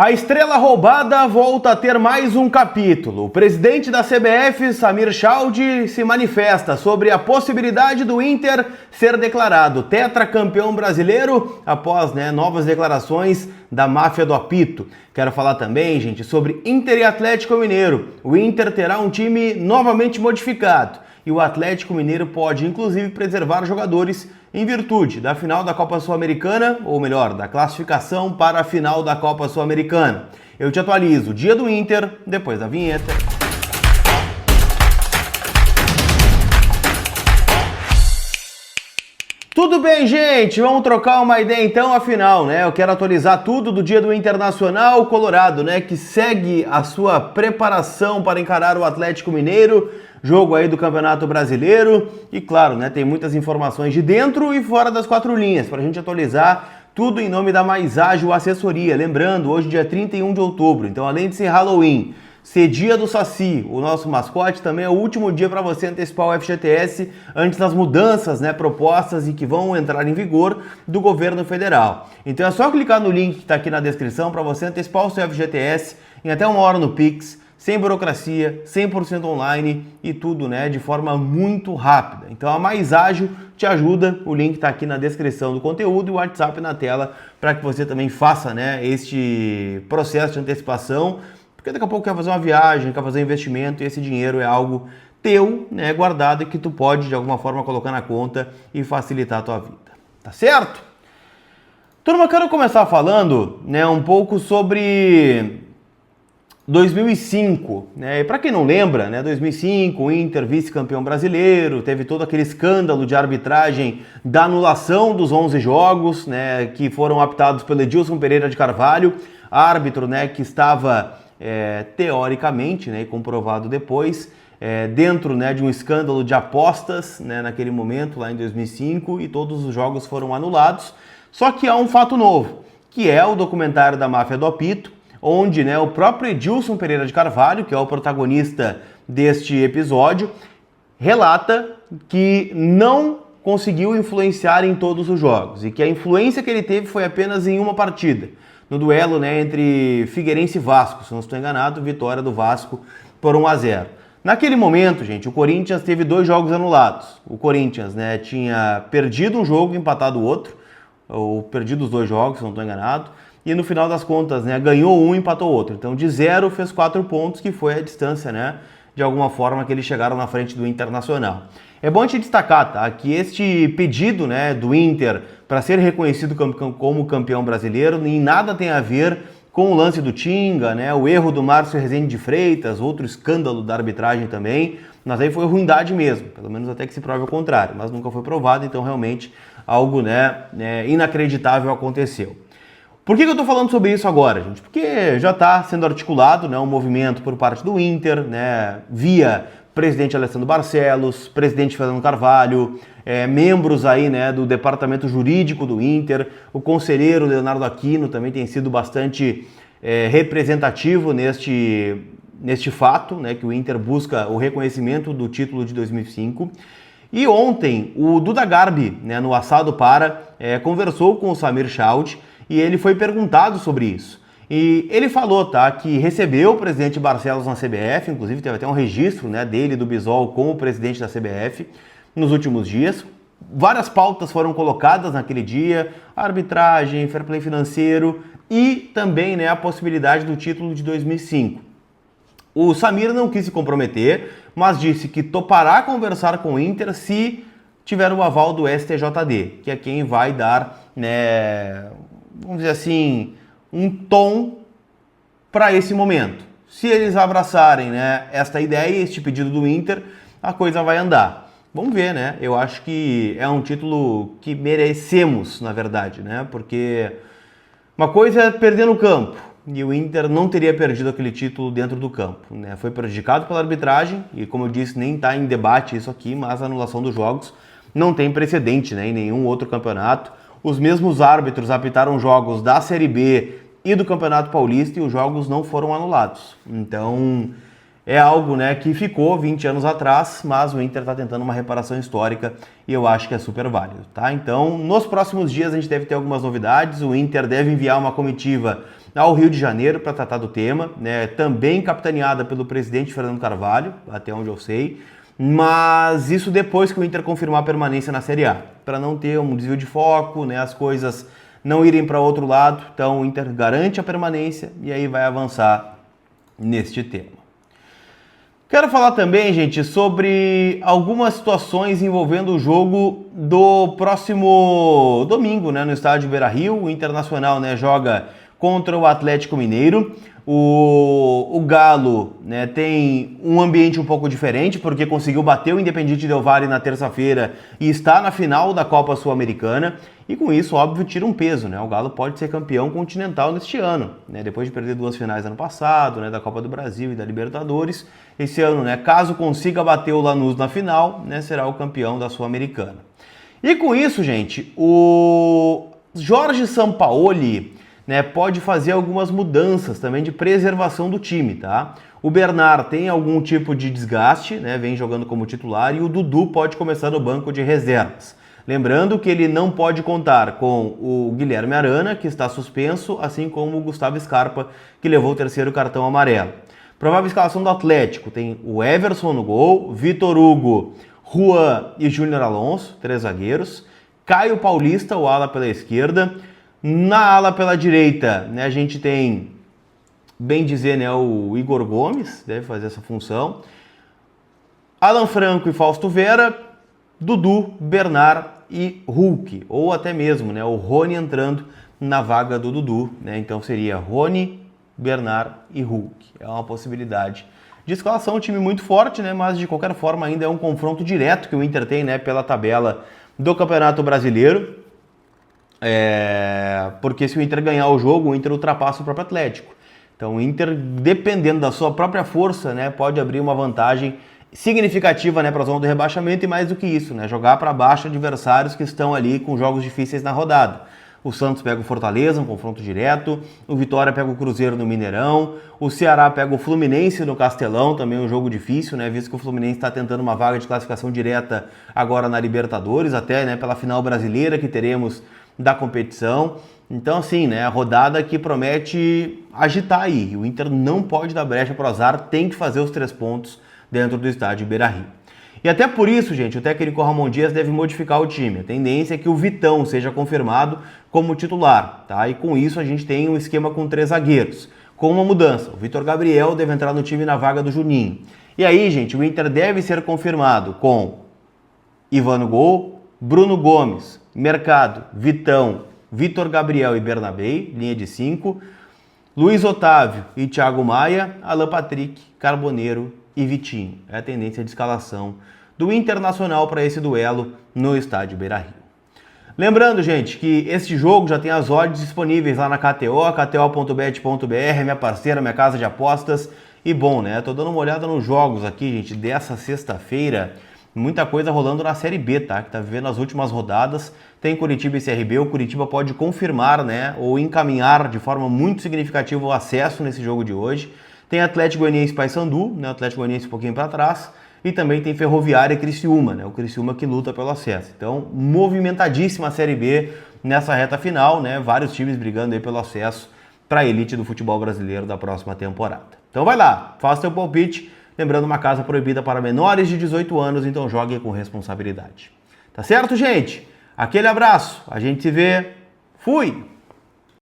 A estrela roubada volta a ter mais um capítulo. O presidente da CBF, Samir Chaude, se manifesta sobre a possibilidade do Inter ser declarado tetracampeão brasileiro após novas declarações da máfia do apito. Quero falar também, gente, sobre Inter e Atlético Mineiro. O Inter terá um time novamente modificado e o Atlético Mineiro pode, inclusive, preservar jogadores em virtude da final da Copa Sul-Americana, ou melhor, da classificação para a final da Copa Sul-Americana. Eu te atualizo o dia do Inter, depois da vinheta. Tudo bem, gente? Vamos trocar uma ideia então, afinal, Eu quero atualizar tudo do dia do Internacional Colorado, que segue a sua preparação para encarar o Atlético Mineiro, jogo aí do Campeonato Brasileiro. E claro, tem muitas informações de dentro e fora das quatro linhas para a gente atualizar tudo em nome da Mais Ágil Assessoria. Lembrando, hoje dia 31 de outubro, então além de ser Halloween, ser dia do Saci, o nosso mascote, também é o último dia para você antecipar o FGTS antes das mudanças propostas e que vão entrar em vigor do governo federal. Então é só clicar no link que está aqui na descrição para você antecipar o seu FGTS em até 1 hora no Pix, sem burocracia, 100% online e tudo de forma muito rápida. Então a Mais Ágil te ajuda, o link está aqui na descrição do conteúdo e o WhatsApp na tela para que você também faça este processo de antecipação, porque daqui a pouco quer fazer uma viagem, quer fazer um investimento e esse dinheiro é algo teu, guardado e que tu pode de alguma forma colocar na conta e facilitar a tua vida. Tá certo? Turma, eu quero começar falando um pouco sobre 2005, E para quem não lembra, 2005, o Inter vice-campeão brasileiro, teve todo aquele escândalo de arbitragem da anulação dos 11 jogos, que foram apitados pelo Edilson Pereira de Carvalho, árbitro, que estava teoricamente, e comprovado depois, dentro de um escândalo de apostas, naquele momento, lá em 2005, e todos os jogos foram anulados. Só que há um fato novo, que é o documentário da máfia do apito, onde o próprio Edilson Pereira de Carvalho, que é o protagonista deste episódio, relata que não conseguiu influenciar em todos os jogos e que a influência que ele teve foi apenas em uma partida, no duelo entre Figueirense e Vasco, se não estou enganado, vitória do Vasco por 1-0. Naquele momento, gente, o Corinthians teve 2 jogos anulados. O Corinthians tinha perdido um jogo e empatado o outro, ou perdido os 2 jogos, se não estou enganado, e no final das contas, ganhou um e empatou outro. Então, de 0 fez 4 pontos, que foi a distância, de alguma forma, que eles chegaram na frente do Internacional. É bom a gente destacar, tá, que este pedido, do Inter para ser reconhecido como campeão brasileiro em nada tem a ver com o lance do Tinga, o erro do Márcio Rezende de Freitas, outro escândalo da arbitragem também, mas aí foi ruindade mesmo, pelo menos até que se prove o contrário, mas nunca foi provado, então realmente algo inacreditável aconteceu. Por que eu estou falando sobre isso agora, gente? Porque já está sendo articulado um movimento por parte do Inter, via presidente Alessandro Barcelos, presidente Fernando Carvalho, membros aí do departamento jurídico do Inter, o conselheiro Leonardo Aquino também tem sido bastante representativo neste fato, que o Inter busca o reconhecimento do título de 2005. E ontem o Duda Garbi, no Assado Para, conversou com o Samir Chaude, e ele foi perguntado sobre isso. E ele falou, tá, que recebeu o presidente Barcelos na CBF, inclusive teve até um registro dele, do Bisol, como presidente da CBF nos últimos dias. Várias pautas foram colocadas naquele dia, arbitragem, fair play financeiro e também a possibilidade do título de 2005. O Samir não quis se comprometer, mas disse que topará conversar com o Inter se tiver o aval do STJD, que é quem vai dar, vamos dizer assim, um tom para esse momento. Se eles abraçarem esta ideia, este pedido do Inter, a coisa vai andar. Vamos ver, Eu acho que é um título que merecemos, na verdade, Porque uma coisa é perder no campo, e o Inter não teria perdido aquele título dentro do campo, Foi prejudicado pela arbitragem, e como eu disse, nem está em debate isso aqui, mas a anulação dos jogos não tem precedente, em nenhum outro campeonato. Os mesmos árbitros apitaram jogos da Série B e do Campeonato Paulista e os jogos não foram anulados. Então, é algo que ficou 20 anos atrás, mas o Inter está tentando uma reparação histórica e eu acho que é super válido, tá? Então, nos próximos dias a gente deve ter algumas novidades. O Inter deve enviar uma comitiva ao Rio de Janeiro para tratar do tema, né? Também capitaneada pelo presidente Fernando Carvalho, até onde eu sei, mas isso depois que o Inter confirmar a permanência na Série A, para não ter um desvio de foco, né? As coisas não irem para outro lado. Então o Inter garante a permanência e aí vai avançar neste tema. Quero falar também, gente, sobre algumas situações envolvendo o jogo do próximo domingo, né, no estádio Beira-Rio. O Internacional, né, joga contra o Atlético Mineiro. O Galo, né, tem um ambiente um pouco diferente, porque conseguiu bater o Independiente Del Valle na terça-feira e está na final da Copa Sul-Americana. E com isso, óbvio, tira um peso, né? O Galo pode ser campeão continental neste ano, né? Depois de perder 2 finais ano passado, né, da Copa do Brasil e da Libertadores. Esse ano, né, caso consiga bater o Lanús na final, né, será o campeão da Sul-Americana. E com isso, gente, o Jorge Sampaoli, né, pode fazer algumas mudanças também de preservação do time, tá? O Bernard tem algum tipo de desgaste, né, vem jogando como titular, e o Dudu pode começar no banco de reservas. Lembrando que ele não pode contar com o Guilherme Arana, que está suspenso, assim como o Gustavo Scarpa, que levou o 3º cartão amarelo. Provável escalação do Atlético: tem o Everson no gol, Vitor Hugo, Juan e Júnior Alonso, 3 zagueiros, Caio Paulista, o ala pela esquerda. Na ala pela direita, né, a gente tem, bem dizer, né, o Igor Gomes, deve fazer essa função. Alan Franco e Fausto Vera, Dudu, Bernard e Hulk, ou até mesmo, né, o Rony entrando na vaga do Dudu, né? Então seria Rony, Bernard e Hulk. É uma possibilidade de escalação, um time muito forte, né, mas de qualquer forma ainda é um confronto direto que o Inter tem, né, pela tabela do Campeonato Brasileiro. Porque se o Inter ganhar o jogo, o Inter ultrapassa o próprio Atlético. Então o Inter, dependendo da sua própria força, né, pode abrir uma vantagem significativa, né, para a zona do rebaixamento, e mais do que isso, né, jogar para baixo adversários que estão ali com jogos difíceis na rodada. O Santos pega o Fortaleza, um confronto direto, o Vitória pega o Cruzeiro no Mineirão, o Ceará pega o Fluminense no Castelão, também um jogo difícil, né, visto que o Fluminense está tentando uma vaga de classificação direta agora na Libertadores, até, né, pela final brasileira que teremos da competição. Então, assim, né, a rodada que promete agitar aí. O Inter não pode dar brecha para o azar, tem que fazer os 3 pontos dentro do estádio Beira-Rio. E até por isso, gente, o técnico Ramon Dias deve modificar o time. A tendência é que o Vitão seja confirmado como titular, tá? E com isso a gente tem um esquema com 3 zagueiros, com uma mudança. O Vitor Gabriel deve entrar no time na vaga do Juninho. E aí, gente, o Inter deve ser confirmado com Ivan no gol, Bruno Gomes, Mercado, Vitão, Vitor Gabriel e Bernabé, linha de 5, Luiz Otávio e Thiago Maia, Alan Patrick, Carboneiro e Vitinho. É a tendência de escalação do Internacional para esse duelo no estádio Beira-Rio. Lembrando, gente, que esse jogo já tem as odds disponíveis lá na KTO, kto.bet.br, minha parceira, minha casa de apostas. E bom, né, tô dando uma olhada nos jogos aqui, gente, dessa sexta-feira. Muita coisa rolando na Série B, tá? Que tá vivendo as últimas rodadas. Tem Curitiba e CRB. O Curitiba pode confirmar, né, ou encaminhar de forma muito significativa o acesso nesse jogo de hoje. Tem Atlético Goianiense e Paysandu, né? Atlético Goianiense um pouquinho para trás. E também tem Ferroviária e Criciúma, né? O Criciúma que luta pelo acesso. Então, movimentadíssima a Série B nessa reta final, né? Vários times brigando aí pelo acesso para a elite do futebol brasileiro da próxima temporada. Então vai lá, faça seu palpite. Lembrando, uma casa proibida para menores de 18 anos, então jogue com responsabilidade. Tá certo, gente? Aquele abraço, a gente se vê. Fui!